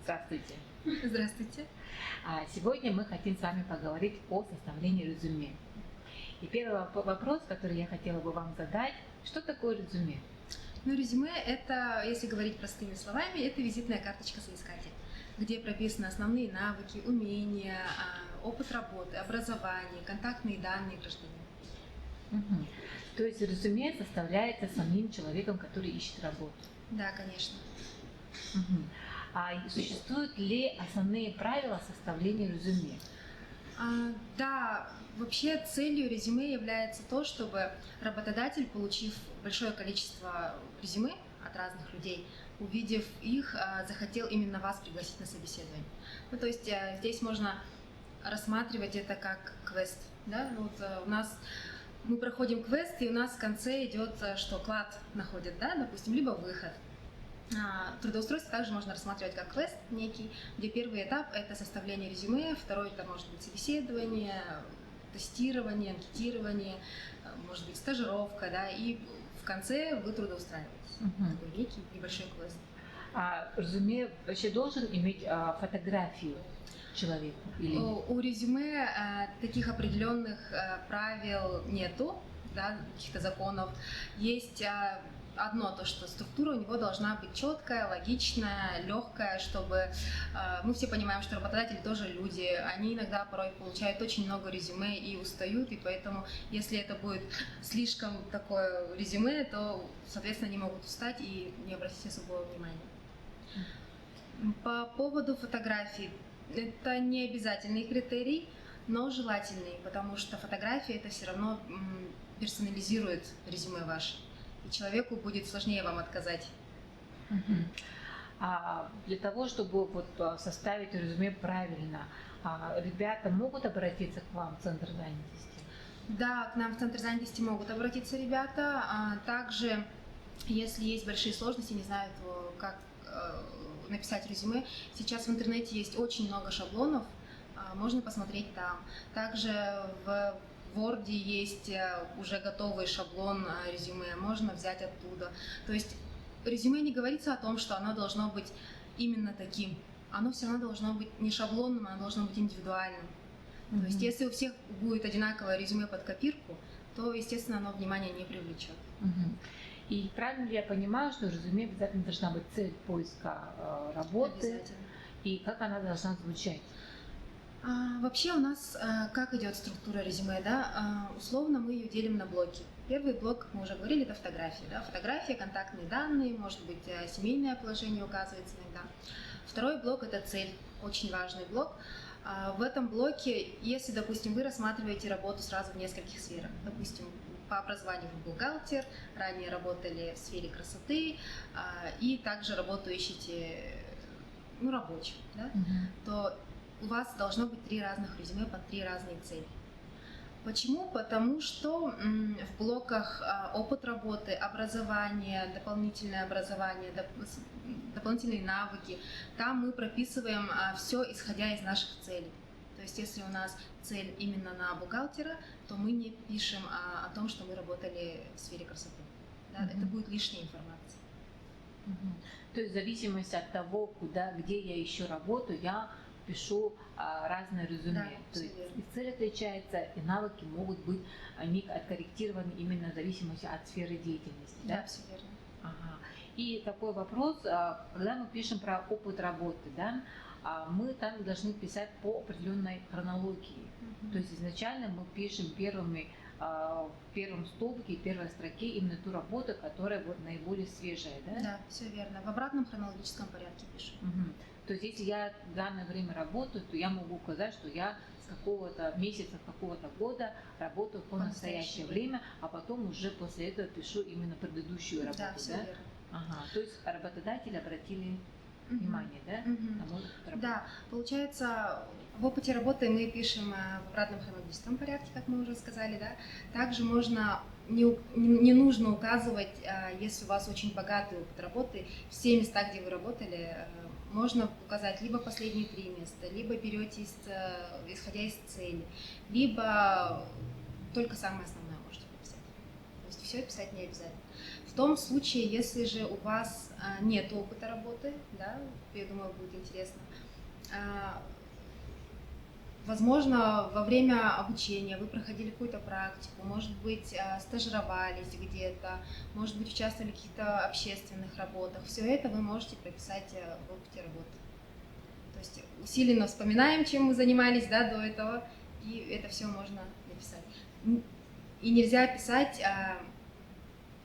Здравствуйте. Здравствуйте. Сегодня мы хотим с вами поговорить о составлении резюме. И первый вопрос, который я хотела бы вам задать, что такое резюме? Резюме – это, если говорить простыми словами, это визитная карточка соискателя, где прописаны основные навыки, умения, опыт работы, образование, контактные данные гражданина. Угу. То есть резюме составляется самим человеком, который ищет работу? Да, конечно. Угу. А существуют ли основные правила составления резюме? Да, вообще целью резюме является то, чтобы работодатель, получив большое количество резюме от разных людей, увидев их, захотел именно вас пригласить на собеседование. То есть здесь можно рассматривать это как квест. Да? У нас мы проходим квест, и у нас в конце идет, что клад находит, да, допустим, либо выход. Трудоустройство также можно рассматривать как квест некий, где первый этап – это составление резюме, второй – это может быть собеседование, тестирование, анкетирование, может быть стажировка, да, и в конце вы трудоустраиваетесь. Такой некий небольшой квест. Резюме вообще должен иметь фотографию человека? Или... У резюме таких определенных правил нету, да, каких-то законов. Есть одно, то, что структура у него должна быть четкая, логичная, легкая, чтобы мы все понимаем, что работодатели тоже люди, они иногда порой получают очень много резюме и устают, и поэтому, если это будет слишком такое резюме, то, соответственно, они могут устать и не обратить особого внимания. По поводу фотографий, это не обязательный критерий, но желательный, потому что фотография это все равно персонализирует резюме ваше. И человеку будет сложнее вам отказать. Для того, чтобы составить резюме правильно, ребята могут обратиться к вам в Центр занятости? Да, к нам в Центр занятости могут обратиться ребята. Также, если есть большие сложности, не знают, как написать резюме, сейчас в интернете есть очень много шаблонов, можно посмотреть там. Также в Word есть уже готовый шаблон резюме, можно взять оттуда. То есть резюме не говорится о том, что оно должно быть именно таким. Оно все равно должно быть не шаблонным, оно должно быть индивидуальным. То есть если у всех будет одинаковое резюме под копирку, то, естественно, оно внимание не привлечет. И правильно ли я понимаю, что в резюме обязательно должна быть цель поиска работы? И как она должна звучать? Вообще у нас как идет структура резюме, да? Условно мы ее делим на блоки. Первый блок, как мы уже говорили, это фотография. Да? Фотография, контактные данные, может быть, семейное положение указывается иногда. Второй блок – это цель, очень важный блок. В этом блоке, если, допустим, вы рассматриваете работу сразу в нескольких сферах, допустим, по образованию вы бухгалтер, ранее работали в сфере красоты и также работу ищете рабочим, да? То у вас должно быть 3 разных резюме под 3 разные цели. Почему? Потому что в блоках опыт работы, образование, дополнительные навыки, там мы прописываем все, исходя из наших целей. То есть если у нас цель именно на бухгалтера, то мы не пишем о том, что мы работали в сфере красоты. Да? Это будет лишняя информация. То есть в зависимости от того, где я ищу работу, я пишу разные резюме. Да, то есть и цель отличается, и навыки могут быть откорректированы именно в зависимости от сферы деятельности. Да, все верно. И такой вопрос, когда мы пишем про опыт работы, да, мы там должны писать по определенной хронологии. То есть изначально мы пишем в первом столбике, первой строке именно ту работу, которая наиболее свежая, да? Да, все верно. В обратном хронологическом порядке пишем. То есть если я в данное время работаю, то я могу указать, что я с какого-то месяца, какого-то года работаю по настоящее время, а потом уже после этого пишу именно предыдущую работу. Да, все верно. То есть работодатели обратили внимание, да? Да, получается, в опыте работы мы пишем в обратном хронологическом порядке, как мы уже сказали, да. Также не нужно указывать, если у вас очень богатый опыт работы, все места, где вы работали, можно указать либо последние 3 места, либо берете исходя из цели, либо только самое основное можете написать. То есть все писать не обязательно. В том случае, если же у вас нет опыта работы, да, я думаю, будет интересно, возможно, во время обучения вы проходили какую-то практику, может быть, стажировались где-то, может быть, участвовали в каких-то общественных работах. Все это вы можете прописать в опыте работы. То есть усиленно вспоминаем, чем мы занимались, да, до этого, и это все можно написать. И нельзя писать,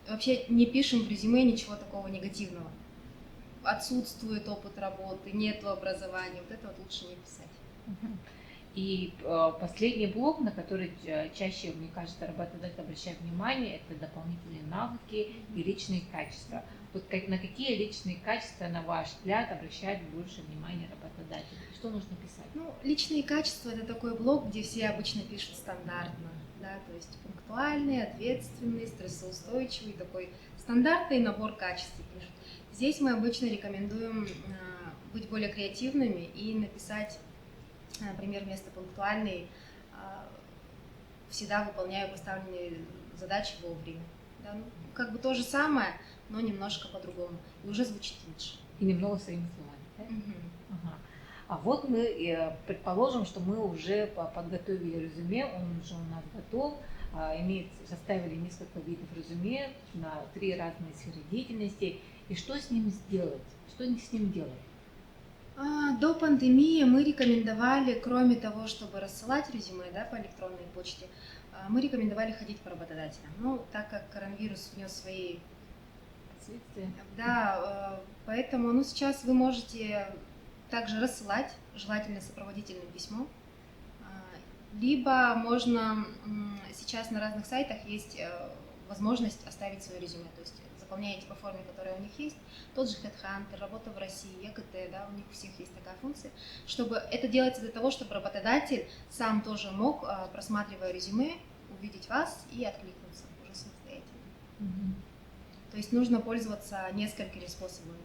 вообще не пишем в резюме ничего такого негативного. Отсутствует опыт работы, нету образования, вот это вот лучше не писать. И последний блок, на который чаще, мне кажется, работодатель обращает внимание, это дополнительные навыки и личные качества. Вот на какие личные качества, на ваш взгляд, обращает больше внимания работодатель? Что нужно писать? Ну, личные качества – это такой блок, где все обычно пишут стандартно, да, то есть пунктуальный, ответственный, стрессоустойчивый, такой стандартный набор качеств пишут. Здесь мы обычно рекомендуем быть более креативными и написать, например, вместо пунктуальный всегда выполняю поставленные задачи вовремя. Да? Ну, как бы то же самое, но немножко по-другому. И уже звучит лучше. И немного своими словами. Да? Угу. Ага. А вот мы предположим, что мы уже подготовили резюме, он уже у нас готов, составили несколько видов резюме на 3 разные сферы деятельности. И что с ним сделать? Что с ним делать? До пандемии мы рекомендовали, кроме того, чтобы рассылать резюме, да, по электронной почте, мы рекомендовали ходить по работодателям. Ну, так как коронавирус внес свои последствия. Да, поэтому сейчас вы можете также рассылать, желательно сопроводительным письмом, либо можно, сейчас на разных сайтах есть возможность оставить свое резюме, то есть заполняете по форме, которая у них есть, тот же HeadHunter, работа в России, ЕКТ, да, у них у всех есть такая функция, чтобы это делается для того, чтобы работодатель сам тоже мог, просматривая резюме, увидеть вас и откликнуться уже самостоятельно. Угу. То есть нужно пользоваться несколькими способами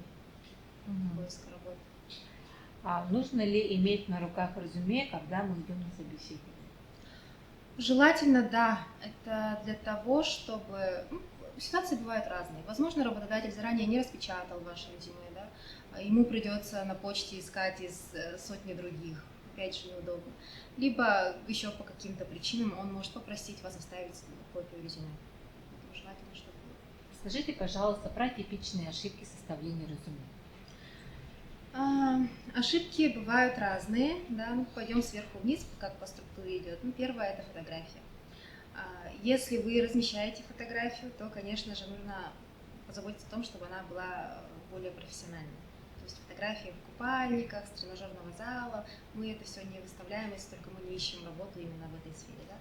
поиска работы. А нужно ли иметь на руках резюме, когда мы идем на собеседование? Желательно, да. Это для того, чтобы... ситуации бывают разные. Возможно, работодатель заранее не распечатал ваше резюме, да? Ему придется на почте искать из сотни других. Опять же, неудобно. Либо еще по каким-то причинам он может попросить вас оставить копию резюме. Поэтому желательно, чтобы... Скажите, пожалуйста, про типичные ошибки составления резюме. Ошибки бывают разные, да, ну, пойдем сверху вниз, как по структуре идет. Ну, первое – это фотография. Если вы размещаете фотографию, то, конечно же, нужно позаботиться о том, чтобы она была более профессиональной. То есть фотографии в купальниках, с тренажерного зала, мы это все не выставляем, если только мы не ищем работу именно в этой сфере. Да.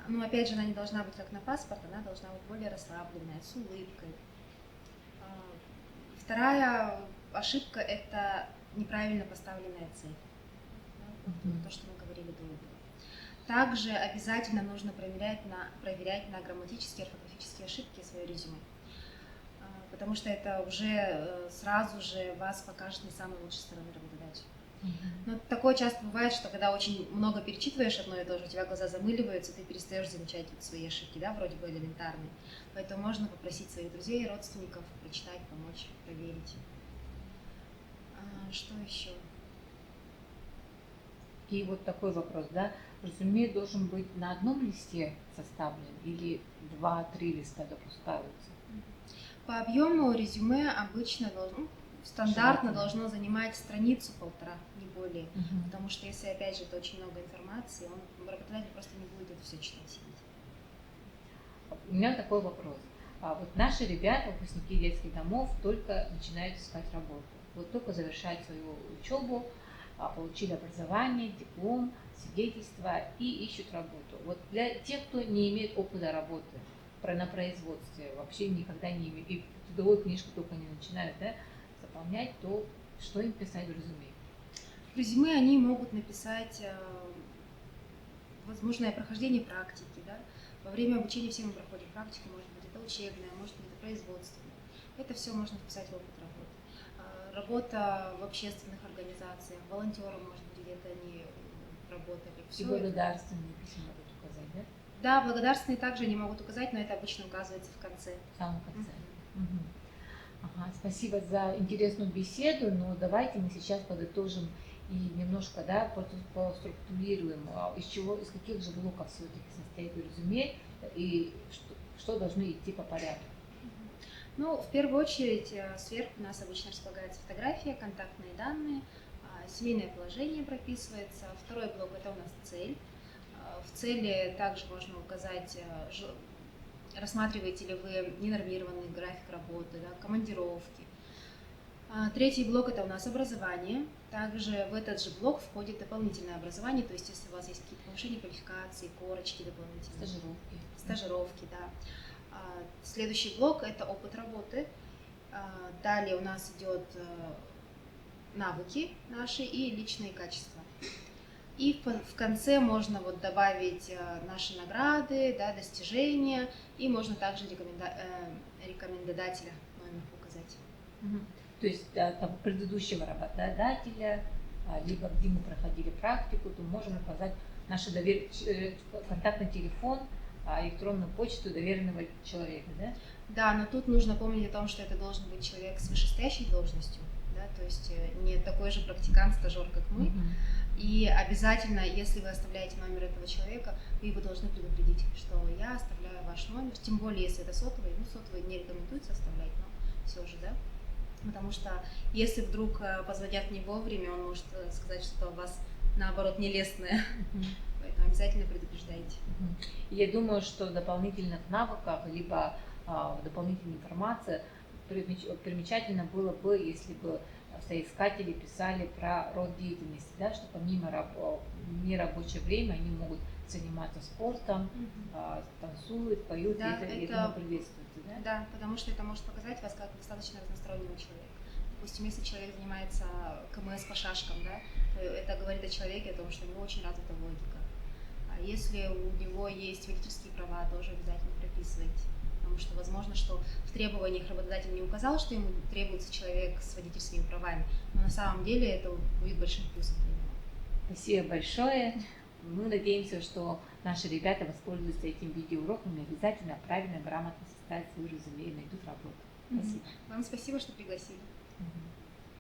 Но опять же, она не должна быть как на паспорт, она должна быть более расслабленная, с улыбкой. Вторая ошибка – это неправильно поставленная цель. То, что мы говорили до этого. Также обязательно нужно проверять на грамматические и орфографические ошибки свое резюме, потому что это уже сразу же вас покажет не самой лучшей стороны работодателя. Но такое часто бывает, что когда очень много перечитываешь одно и то же, у тебя глаза замыливаются, ты перестаешь замечать свои ошибки, да, вроде бы элементарные. Поэтому можно попросить своих друзей и родственников прочитать, помочь, проверить. Что еще? И вот такой вопрос, да, резюме должен быть на одном листе составлен или 2-3 листа допускаются? По объему резюме обычно стандартно должно занимать страницу-полтора, не более. Потому что если, опять же, это очень много информации, работодатель просто не будет это все читать. У меня такой вопрос. Вот наши ребята, выпускники детских домов, только начинают искать работу. Вот только завершают свою учебу, получили образование, диплом, свидетельство и ищут работу. Вот для тех, кто не имеет опыта работы на производстве, вообще никогда не имеет, и трудовую книжку только не начинают, да, заполнять, то что им писать в резюме? В резюме они могут написать возможное прохождение практики. Да? Во время обучения все мы проходим практику, может быть, это учебная, может быть, это производственная. Это все можно вписать в опыт работы. Работа в общественных организациях, волонтеры, может быть, где-то они работали. И благодарственные письма будут указать, да? Да, благодарственные также они могут указать, но это обычно указывается в конце. В самом конце. Мгм. Ага, спасибо за интересную беседу, но давайте мы сейчас подытожим и немножко, да, поструктурируем, из каких же блоков все-таки состоит резюме и что должно идти по порядку. Ну, в первую очередь, сверху у нас обычно располагается фотография, контактные данные, семейное положение прописывается. Второй блок – это у нас цель. В цели также можно указать, рассматриваете ли вы ненормированный график работы, да, командировки. Третий блок – это у нас образование. Также в этот же блок входит дополнительное образование, то есть если у вас есть какие-то повышения квалификации, корочки дополнительные. Стажировки, да. Следующий блок – это опыт работы. Далее у нас идет навыки наши и личные качества. И в конце можно вот добавить наши награды, да, достижения, и можно также рекомендателя номер указать. То есть там, предыдущего работодателя, либо где мы проходили практику, то можем указать наш контактный телефон, электронную почту доверенного человека, да? Да, но тут нужно помнить о том, что это должен быть человек с вышестоящей должностью, да, то есть не такой же практикант, стажер, как мы. И обязательно, если вы оставляете номер этого человека, вы его должны предупредить, что я оставляю ваш номер, тем более, если это сотовый, сотовый не рекомендуется оставлять, но все же, да, потому что если вдруг позвонят не вовремя, он может сказать, что у вас, наоборот, нелестное, поэтому обязательно предупреждайте. Я думаю, что в дополнительных навыках, либо в дополнительной информации примечательно было бы, если бы соискатели писали про род деятельности, да, что помимо нерабочее время они могут заниматься спортом, танцуют, поют, да, и это приветствуется. Да? Да, потому что это может показать вас как достаточно разностороннего человека. Допустим, если человек занимается КМС по шашкам, да, то это говорит о человеке, о том, что у него очень развита логика. А если у него есть водительские права, тоже обязательно прописывайте. Потому что возможно, что в требованиях работодатель не указал, что ему требуется человек с водительскими правами, но на самом деле это будет большим плюсом для него. Спасибо большое. Мы надеемся, что наши ребята воспользуются этим видеоуроком и обязательно правильно, грамотно составят свое резюме и найдут работу. Спасибо. Вам спасибо, что пригласили.